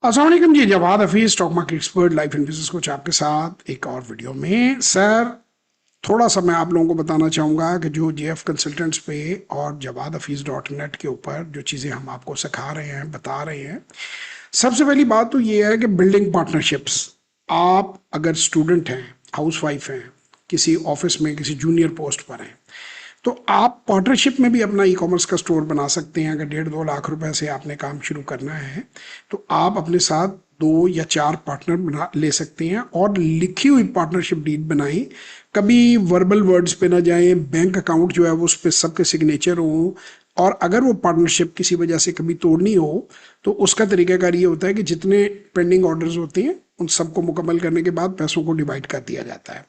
अस्सलाम वालेकुम जी। Jawad Hafeez, stock market expert, life and business coach, आपके साथ एक और वीडियो में। सर, थोड़ा सा मैं आप लोगों को बताना चाहूँगा कि जो जेएफ कंसल्टेंट्स पे और जवाद हफीज .net के ऊपर जो चीज़ें हम आपको सिखा रहे हैं, बता रहे हैं, सबसे पहली बात तो ये है कि बिल्डिंग पार्टनरशिप्स। आप अगर स्टूडेंट हैं, हाउस वाइफ हैं, किसी ऑफिस में किसी जूनियर पोस्ट पर हैं, तो आप पार्टनरशिप में भी अपना ई कॉमर्स का स्टोर बना सकते हैं। अगर 1.5-2 लाख रुपए से आपने काम शुरू करना है तो आप अपने साथ 2 या 4 पार्टनर बना ले सकते हैं और लिखी हुई पार्टनरशिप डीड बनाएं। कभी वर्बल वर्ड्स पे ना जाएं, बैंक अकाउंट जो है वो उस पर सबके सिग्नेचर हो। और अगर वो पार्टनरशिप किसी वजह से कभी तोड़नी हो तो उसका तरीकाकार ये होता है कि जितने पेंडिंग ऑर्डर्स होते हैं उन सबको मुकम्मल करने के बाद पैसों को डिवाइड कर दिया जाता है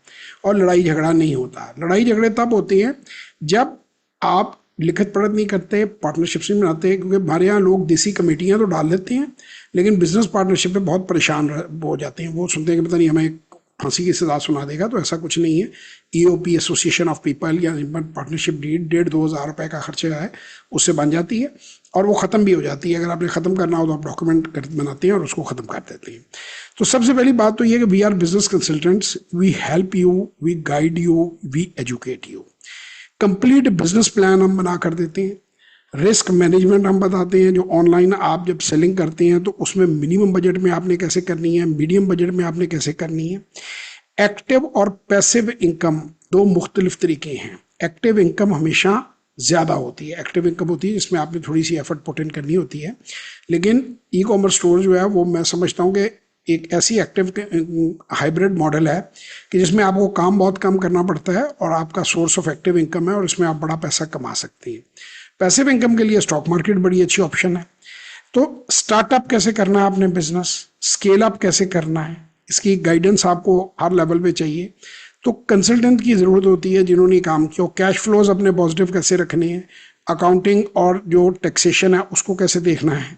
और लड़ाई झगड़ा नहीं होता। लड़ाई झगड़े तब होते हैं जब आप लिखित पढ़त नहीं करते, पार्टनरशिप नहीं बनाते। क्योंकि हमारे यहाँ लोग देसी कमेटियाँ तो डाल देते हैं लेकिन बिजनेस पार्टनरशिप पे बहुत परेशान हो जाते हैं। वो सुनते हैं कि पता नहीं हमें फांसी की सजा सुना देगा, तो ऐसा कुछ नहीं है। ईओपी, एसोसिएशन ऑफ पीपल, या पार्टनरशिप डीड 1.5-2 हज़ार रुपये का खर्चा है, उससे बन जाती है और वो ख़त्म भी हो जाती है। अगर आपने ख़त्म करना हो तो आप डॉक्यूमेंट बनाते हैं और उसको ख़त्म कर देते हैं। तो सबसे पहली बात तो ये कि we are business consultants, we help you, we guide you, we educate you. Complete business plan हम बना कर देते हैं। रिस्क मैनेजमेंट हम बताते हैं। जो ऑनलाइन आप जब सेलिंग करते हैं तो उसमें मिनिमम बजट में आपने कैसे करनी है, मीडियम बजट में आपने कैसे करनी है। एक्टिव और पैसिव इनकम 2 मुख्तलिफ तरीके हैं। एक्टिव इनकम हमेशा ज़्यादा होती है। एक्टिव इनकम होती है जिसमें आपने थोड़ी सी एफर्ट पुट इन करनी होती है, लेकिन ई कॉमर्स स्टोर जो है वो मैं समझता हूँ कि एक ऐसी एक्टिव हाइब्रिड मॉडल है कि जिसमें आपको काम बहुत कम करना पड़ता है और आपका सोर्स ऑफ एक्टिव इनकम है और इसमें आप बड़ा पैसा कमा सकते हैं। पैसिव इनकम के लिए स्टॉक मार्केट बड़ी अच्छी ऑप्शन है। तो स्टार्टअप कैसे करना है अपने बिजनेस, स्केल अप कैसे करना है, इसकी गाइडेंस आपको हर लेवल पे चाहिए। तो कंसल्टेंट की ज़रूरत होती है जिन्होंने काम किया। कैश फ्लोज अपने पॉजिटिव कैसे रखने हैं, अकाउंटिंग और जो टैक्सेशन है उसको कैसे देखना है,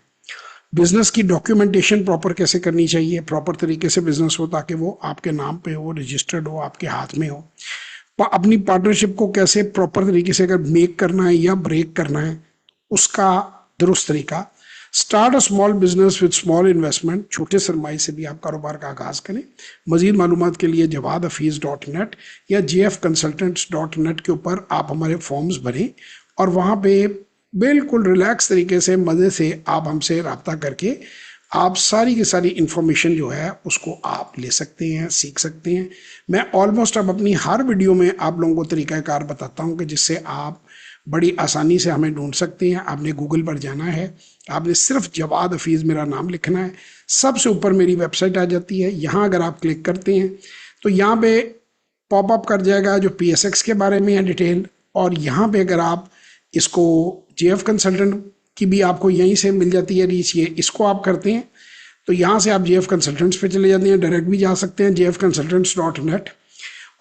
बिजनेस की डॉक्यूमेंटेशन प्रॉपर कैसे करनी चाहिए, प्रॉपर तरीके से बिजनेस हो ताकि वो आपके नाम पे हो, रजिस्टर्ड हो, आपके हाथ में हो। अपनी पार्टनरशिप को कैसे प्रॉपर तरीके से अगर मेक करना है या ब्रेक करना है उसका दुरुस्त तरीका। Start a small business with small investment, छोटे सरमाए से भी आप कारोबार का आगाज करें। मजीद मालूमात के लिए jawad-hafiz.net या jfconsultants.net के ऊपर आप हमारे फॉर्म्स भरें और वहाँ पे बिल्कुल रिलैक्स तरीके से मज़े से आप हमसे रब्ता करके आप सारी की सारी इन्फॉर्मेशन जो है उसको आप ले सकते हैं, सीख सकते हैं। मैं ऑलमोस्ट अब अपनी हर वीडियो में आप लोगों को तरीक़ाकार बताता हूँ कि जिससे आप बड़ी आसानी से हमें ढूंढ सकते हैं। आपने गूगल पर जाना है, आपने सिर्फ जवाद हफीज़ मेरा नाम लिखना है, सबसे ऊपर मेरी वेबसाइट आ जाती है। यहाँ अगर आप क्लिक करते हैं तो यहाँ पे पॉपअप कर जाएगा जो PSX के बारे में है डिटेल, और यहाँ पे अगर आप इसको जेएफ कंसल्टेंट की भी आपको यहीं से मिल जाती है रीच। ये इसको आप करते हैं तो यहाँ से आप जेएफ कंसल्टेंट्स पे चले जाते हैं, डायरेक्ट भी जा सकते हैं jfconsultants.net,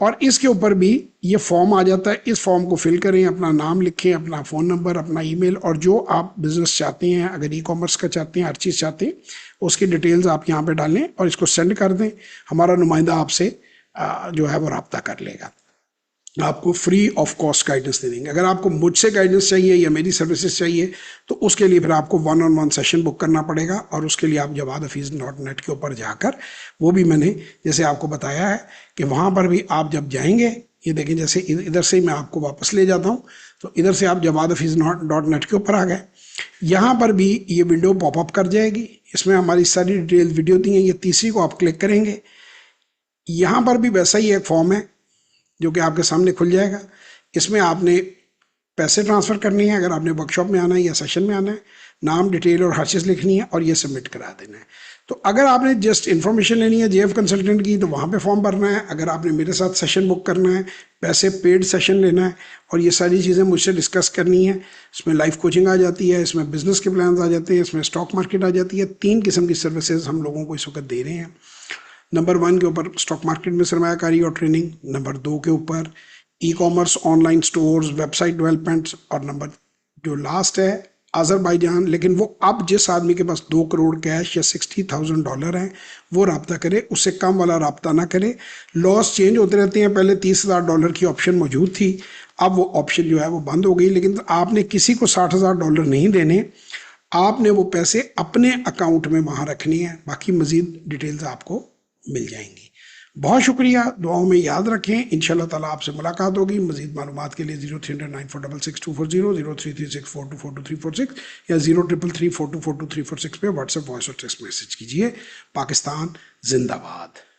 और इसके ऊपर भी ये फॉर्म आ जाता है। इस फॉर्म को फिल करें, अपना नाम लिखें, अपना फ़ोन नंबर, अपना ईमेल, और जो आप बिज़नेस चाहते हैं, अगर ई कॉमर्स का चाहते हैं, हर चीज़ चाहते हैं, उसकी डिटेल्स आप यहाँ पे डालें और इसको सेंड कर दें। हमारा नुमाइंदा आपसे जो है वो रब्ता कर लेगा, आपको फ्री ऑफ कॉस्ट गाइडेंस दे देंगे। अगर आपको मुझसे गाइडेंस चाहिए या मेरी सर्विसेज चाहिए तो उसके लिए फिर आपको 1-on-1 सेशन बुक करना पड़ेगा, और उसके लिए आप jawad-hafiz.net के ऊपर जाकर, वो भी मैंने जैसे आपको बताया है कि वहाँ पर भी आप जब जाएंगे, ये देखें जैसे इधर से मैं आपको वापस ले जाता हूँ तो इधर से आप jawad-hafiz.net के ऊपर आ गए। यहाँ पर भी ये विंडो पॉपअप कर जाएगी, इसमें हमारी सारी डिटेल वीडियो दी हैं। ये तीसरी को आप क्लिक करेंगे, यहाँ पर भी वैसा ही एक फॉर्म है जो कि आपके सामने खुल जाएगा। इसमें आपने पैसे ट्रांसफ़र करनी है, अगर आपने वर्कशॉप में आना है या सेशन में आना है, नाम, डिटेल और हर चीज़ लिखनी है और ये सबमिट करा देना है। तो अगर आपने जस्ट इन्फॉर्मेशन लेनी है जेएफ कंसल्टेंट की तो वहाँ पे फॉर्म भरना है। अगर आपने मेरे साथ सेशन बुक करना है, पैसे पेड सेशन लेना है और ये सारी चीज़ें मुझसे डिस्कस करनी है, इसमें लाइफ कोचिंग आ जाती है, इसमें बिजनेस के प्लान आ जाते हैं, इसमें स्टॉक मार्केट आ जाती है। 3 किस्म की सर्विसेज हम लोगों को इस वक्त दे रहे हैं। नंबर 1 के ऊपर स्टॉक मार्केट में सरमायाकारी और ट्रेनिंग, नंबर 2 के ऊपर e commerce, online stores, website developments, और नंबर जो लास्ट है अजरबैजान। लेकिन वो अब जिस आदमी के पास 2 करोड़ कैश या $60,000 हैं वो रब्ता करे, उससे कम वाला रब्ता ना करे। लॉस चेंज होते रहते हैं। पहले $30,000 की ऑप्शन मौजूद थी, अब वो ऑप्शन जो है वो बंद हो गई। लेकिन आपने किसी को $60,000 नहीं देने, आपने वो पैसे अपने अकाउंट में वहाँ रखनी है, बाकी मज़ीद डिटेल्स आपको मिल जाएंगी। बहुत शुक्रिया, दुआओं में याद रखें। इंशाल्लाह ताला आपसे मुलाकात होगी। मज़ीद मालूमात के लिए 0309466240, 033642424346 या 0333424346 पे व्हाट्सएप वॉइस और टेक्स्ट मैसेज कीजिए। पाकिस्तान जिंदाबाद।